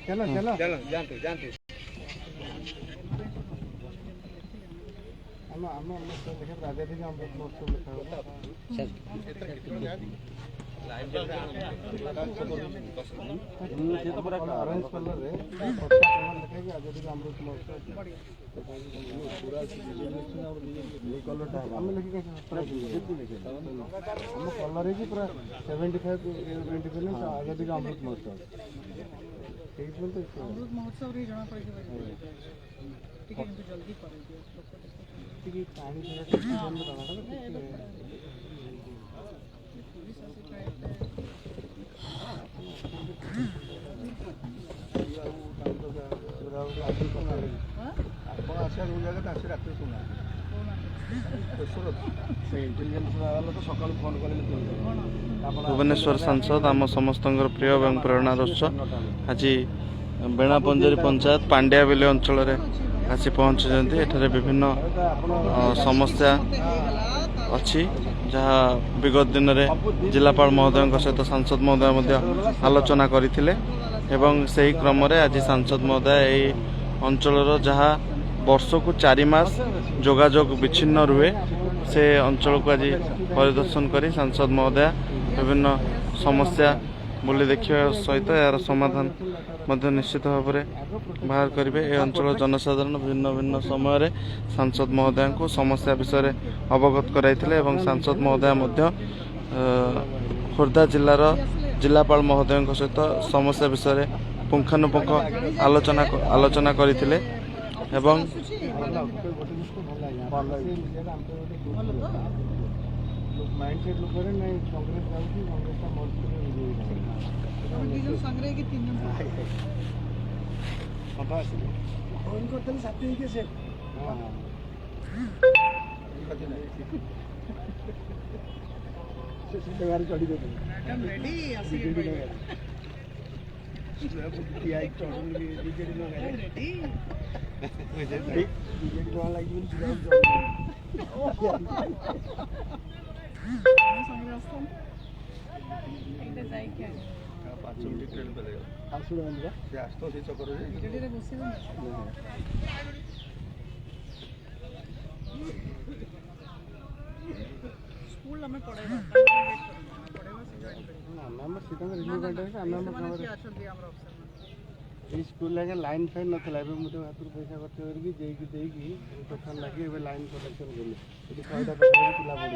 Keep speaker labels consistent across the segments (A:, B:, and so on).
A: चलो चलो
B: चलो जानते जानते
A: हम देखिए राजा जी अमृत महोत्सव लिखा होगा ऑरेंज कलर है राजा जी अमृत महोत्सव कलर हम लिखे हम कलर है पूरा 75 इंडिपेंडेंस आजादी का अमृत महोत्सव
C: अमृत महोत्सव रे जଣା पड़े ठीक है जल्दी कर
A: कि पानी बंद
D: भुवनेश्वर सांसद आम समस्त प्रिय और प्रेरणार उत्स आज बेणापंजरी पंचायत पांड्याबिली अंचल आसी पहुँचते एठारे विभिन्न समस्या अच्छी जहाँ विगत दिन में जिलापाल महोदय सहित सांसद महोदय आलोचना करते से ही क्रम आज सांसद महोदय यही अंचल जहाँ वर्ष को 4 मास जोगाजोग विच्छिन्न रुए से अंचल को आज परिदर्शन कर सांसद महोदय विभिन्न समस्या बुली देखा सहित यार समाधान निश्चित भाव में बाहर करेंगे। ए अंचल जनसाधारण भिन्न भिन्न समय सांसद महोदय को समस्या विषय अवगत कराइथिले एवं सांसद महोदय खोर्धा जिलार जिलापाल महोदय सहित समस्या विषय पुंखानुपुंख आलोचना करथिले एवं
A: माइंडसेट लोग करे नहीं कांग्रेस जाउची कांग्रेस का मोर्चा
C: संग्रह के 3 जन
A: पता है फोन को तल साथी के से हां से गाड़ी चढ़ी दे
C: मैडम रेडी आसी
A: टीआई चढ़न बीजेडी लोग
C: रेडी
A: बीजेडी को लागी
C: संग्रह जाई क्या
B: 5 मिनट ट्रेन पे लगेगा
A: आसुड़ बंदा
B: से आस्तो से चक्कर हो जाए
C: रेडी रे बसी स्कूल हमें पढ़ेगा से जॉइन करेंगे
A: हम सीधा रिन्यू करते हैं हम
C: खबर अछंती हमरा ऑप्शन
A: ये स्कूल लगे लाइन फाइन नथला एबे मुते हाथुर पैसा खर्च करके जेकी देकी टोकन लागे एबे लाइन कनेक्शन गेले एटी 6टा पैसा पिला पड़ी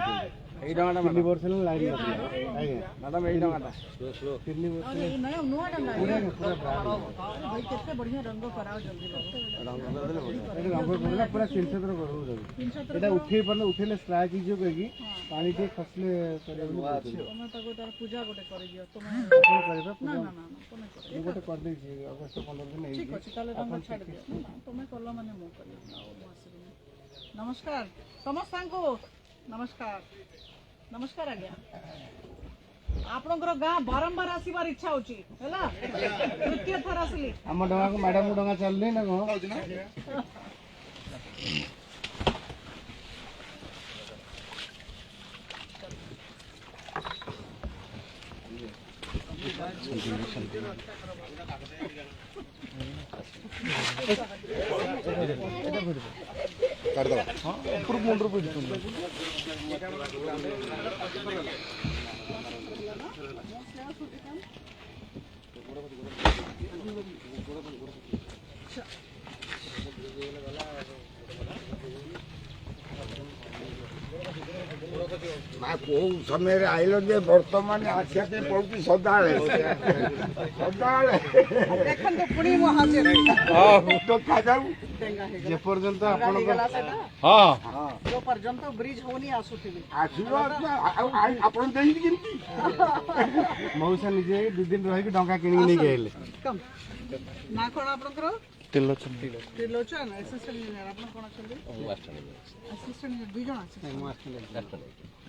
A: एई डंगाटा 3 वर्ष लाइन नथला आଜ୍ଞା मैडम एई डंगाटा स्लो 3 वर्ष
C: नहीं नुआटा ना
A: पूरा
C: भाई कितने बढ़िया रंग कराओ जल्दी
A: रंग कर देले एटी रंग करला पूरा 300 करू जल्दी एटा उठे पर उठेले स्क्रैच जो कि पानी के खसले करे अछि
C: हम तको तार पूजा गोटे कर दियो तुम
A: कोन करबा
C: ना ना ना तुम कर
A: गोटे कर दे छी अगस्त 15 दिन
C: ठीक अछि ताले रंग छाड़ दियो तुम कलो माने मो कर नमस्कार समस्त को नमस्कार नमस्कार आज्ञा आपनकर गाँ बारंबार आसीबार इच्छा होची हैला तृतीय थर आसली
A: हम डंगा को मैडम डंगा चल नहीं ना को
B: कर दो
A: हां ऊपर मुंडर पे तुम
B: ना को समय आइलो जे वर्तमान आछे के पड़ती सदाळे सदाळे
C: देखन तो पुणी मो हाजिर
B: हां तो खा जाऊ
A: जे पर्यंत आपण
B: हां
C: जो पर्यंत ब्रिज होनी आसुथिबी
B: आसीलो आपण देई केमती
A: मौसा निजे 2 दिन रही के डंगा किनी नहीं गेले
C: कम ना कोन आपनकर
D: त्रिलोचन
C: त्रिलोचन असिस्टेंट इंजीनियर आपन कोन अछंदी असिस्टेंट 2 जण अछंदी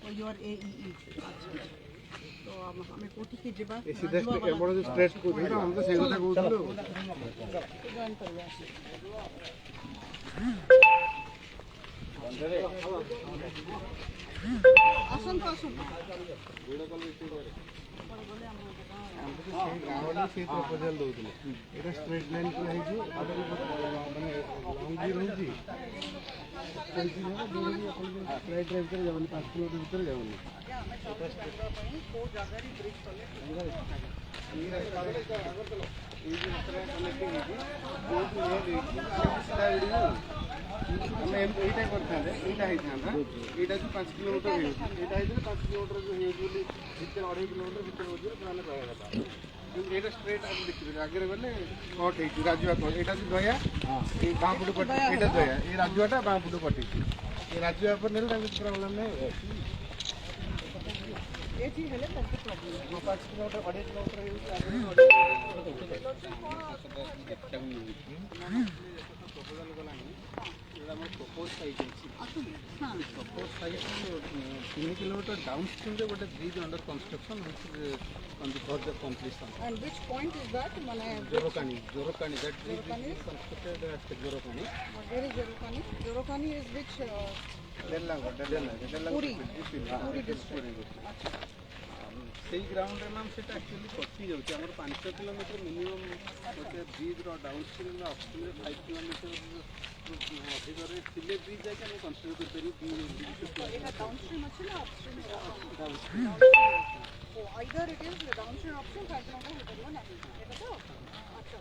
C: और योर एईई तो अब हमें कोठी के जेबा
A: सीधा एबड़ स्ट्रेट को हम तो सेगोटा कहउथलो
C: जॉइन करबा आसन तो आसन
A: ସେଇ ଗାଁରେ ସେଇ ପ୍ରପୋଜାଲ ଦଉଥିଲେ ଏଇଟା ଷ୍ଟ୍ରେଟ୍ ଲାଇନ୍ ପୁରା ହେଇଛି ମାନେ ଲଙ୍ଗ ବି ରହୁଛି ସ୍ଟ୍ରେଟ୍ ଭିତରେ ଯାଉନି 5 କିଲୋମିଟର ଭିତରେ ଯାଉନି ଆମେ ଏଇଟା କରିଥାନ୍ତେ ଏଇଟା ହେଇଥାନ୍ତା ଏଇଟା ଯୋଉ 5 କିଲୋମିଟର ହେଇଯାଉଛି ଏଇଟା ହେଇଥିଲେ 5 କିଲୋମିଟର ଯୋଉ ହେଇଯାଉଛି ବୋଲି ଭିତରେ 2.5 କିଲୋମିଟର ଭିତରେ ହଉଛି ସେମାନେ ରହିବା କଥା କିନ୍ତୁ ଏଇଟା ଷ୍ଟ୍ରେଟ୍ ଆଗ ଦେଖିବେ ଆଗରେ ଗଲେ କଟ୍ ହେଇଛି ରାଜୁଆ କଟ୍ ଏଇଟା ଯୋଉ ଦୟା ଏଇ ବାଁ ପଟୁ କଟି ଏଇଟା ଦୟା ଏଇ ରାଜୁଆଟା ବାଁ ପଟୁ କଟିଛି ଏ ରାଜୁଆ ଉପରେ ନେଲେ ତାଙ୍କୁ କିଛି ପ୍ରୋବ୍ଲେମ୍ ନାହିଁ 5 କିଲୋମିଟର 2.5 କିଲୋମିଟର ହେଇଯାଉଛି propose site propose site 3 kilometre downstream रे गोटे bridge under construction which is on the verge of completion
C: and which point is that माने
A: Jorkani that bridge is constructed at Jorkani
C: very Jorkani is which
A: डेल्ला
C: Puri district
A: सेई ground रे ma'am सेटा actually कटि जाउची हमर 5 किलोमीटर मिनिमम गोटे ब्रिज रो डाउन स्ट्रीम रो upstream रे 5 किलोमीटर अधिक रे सिले ब्रिज जाके हम कंस्ट्रक्ट कर पेरी
C: एटा डाउनस्ट्रीम अछि ना अपस्ट्रीम ओ either it is downstream upstream 5 kilometre हो परला ना एटा तो अच्छा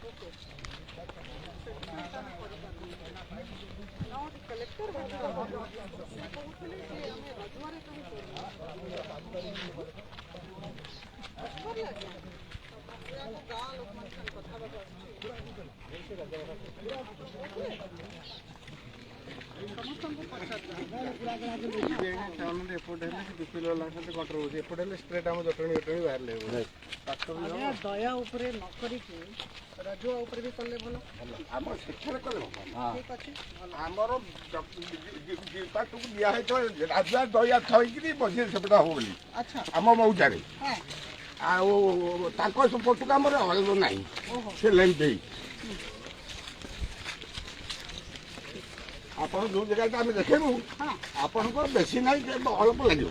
C: ओके नाउ द कलेक्टर बोलले जे हमें रजवारे कहीं गाँ लोक मन कथा बात स्ट्रेट आम जटणी बाहर दया उपरे न करिके रजुआ उपरे भी कले भलो
B: आम सेठारे कले
C: ठीक अछि
B: आमर पाटू दिया है तो राजा दया थईकरी बजे सेपटा हो बोली
C: अच्छा
B: आम मौजारे
C: हां
B: ଆଉ ତାଙ୍କ ପଟୁ କାମରେ ହଳ ନାହିଁ ସେ ଲାଇନ୍ ଦେଇ ଆପଣ ଯେଉଁ ଜାଗାଟା ଆମେ ଦେଖେଇବୁ ଆପଣଙ୍କର ବେଶୀ ନାହିଁ ଅଳ୍ପ ଲାଗିବ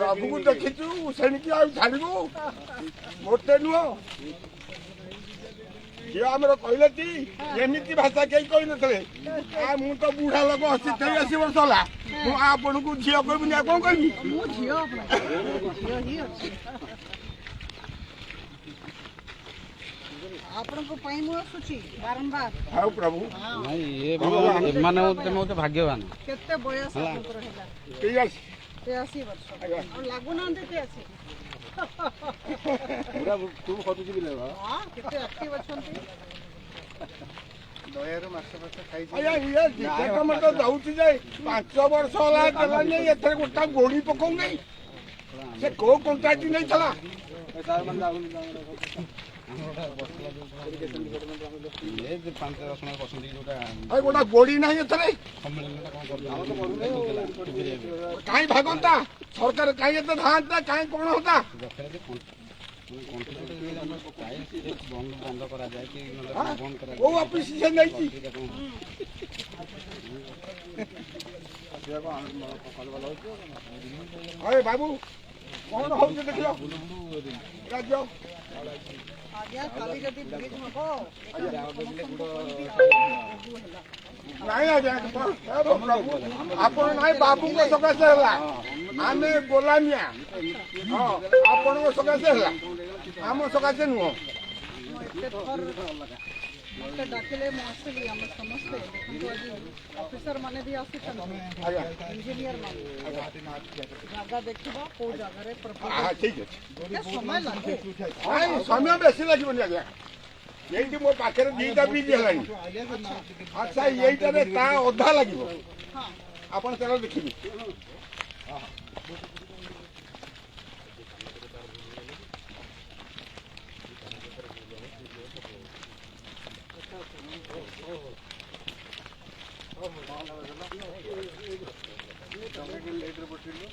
B: ପ୍ରଭୁକୁ ଦେଖିଛୁ ସେଣିକି ଆଉ ଛାଡ଼ିବୁ ଗୋଟେ ନୁହଁ ଝିଅ ଆମର କହିଲେ କି ଏମିତି ଭାଷା କେହି କହିନଥିଲେ ମୁଁ ତ ବୁଢା ଲୋକ 80 ବର୍ଷ ହେଲା ମୁଁ ଆପଣଙ୍କୁ ଝିଅ କହିବିନି ଆଉ କଣ କହିବି
C: ଆପଣଙ୍କ ପାଇଁ ମୁଁ ଆସୁଛି ବାରମ୍ବାର
B: ହଉ ପ୍ରଭୁ
A: ଏମାନେ ହଉଛନ୍ତି ଭାଗ୍ୟବାନ
C: କେତେ ବୟସ ଆପଣଙ୍କର ହେଲା 83 ବର୍ଷ ଆଉ ଲାଗୁନାହାନ୍ତି 83
A: ପୁରା ତୁ ଖଟୁଛି ବି ହଁ
C: କେତେ ଆକ୍ଟିଭ ଅଛନ୍ତି
A: ଦୟାରୁ ମାସ ଖାଇଛି
B: ଟମାଟୋ ଦଉଛି ଯେ 5 ବର୍ଷ ହେଲା ଦେଲାନି ଏଥିରେ ଗୋଟା ଗୋଡି ପକଉନି ସେ କୋଉ କଣ୍ଟ୍ରାକ୍ଟ ନେଇଥିଲା ଗୋଟା ଗୋଡି ନାହିଁ ଏଥିରେ କାହିଁ ଭାଗନ୍ତା ସରକାର କାହିଁ ଏତେ ଧାଆନ୍ତା କାହିଁ କଣ ହତା କୋଉ ଅଫିସ ସେ ନେଇଛି ବାବୁ କଣ ହଉଛି ଦେଖିଲ ରାଜ୍ୟ
C: ଆଜ୍ଞା କାଲି ଯଦି ବ୍ରିଜ ହବ
B: ନାଇଁ ଆଜ୍ଞା ଆପଣ ନାଇଁ ବାବୁଙ୍କ ସକାଶେ ହେଲା ଆମେ ଗୋଲାମିଆ ହଁ ଆପଣଙ୍କ ସକାଶେ ହେଲା ଆମ ସକାଶେ ନୁହଁ
C: ମତେ ଡାକିଲେ ମୁଁ ଆସିଲି ଆମେ ସମସ୍ତେ ଦେଖନ୍ତୁ ଆଜି ଅଫିସର ମାନେ ବି ଆସୁଛନ୍ତି ଇଞ୍ଜିନିୟର ମାନେ ଜାଗା ଦେଖିବ କୋଉ ଜାଗାରେ
B: ଠିକ ଅଛି
C: ସମୟ ଲାଗେ
B: ନାଇଁ ସମୟ ବେଶୀ ଲାଗିବନି ଆଜ୍ଞା ଏଇଠି ମୋ ପାଖରେ 2ଟା ବ୍ରିଜ ହେଲାଣି ଆଚ୍ଛା ଏଇଟାରେ ତା ଅଧା ଲାଗିବ ଆପଣ ତାର ଦେଖିବେ
A: ଲେଟ୍ରେ ପଠେଇଲୁ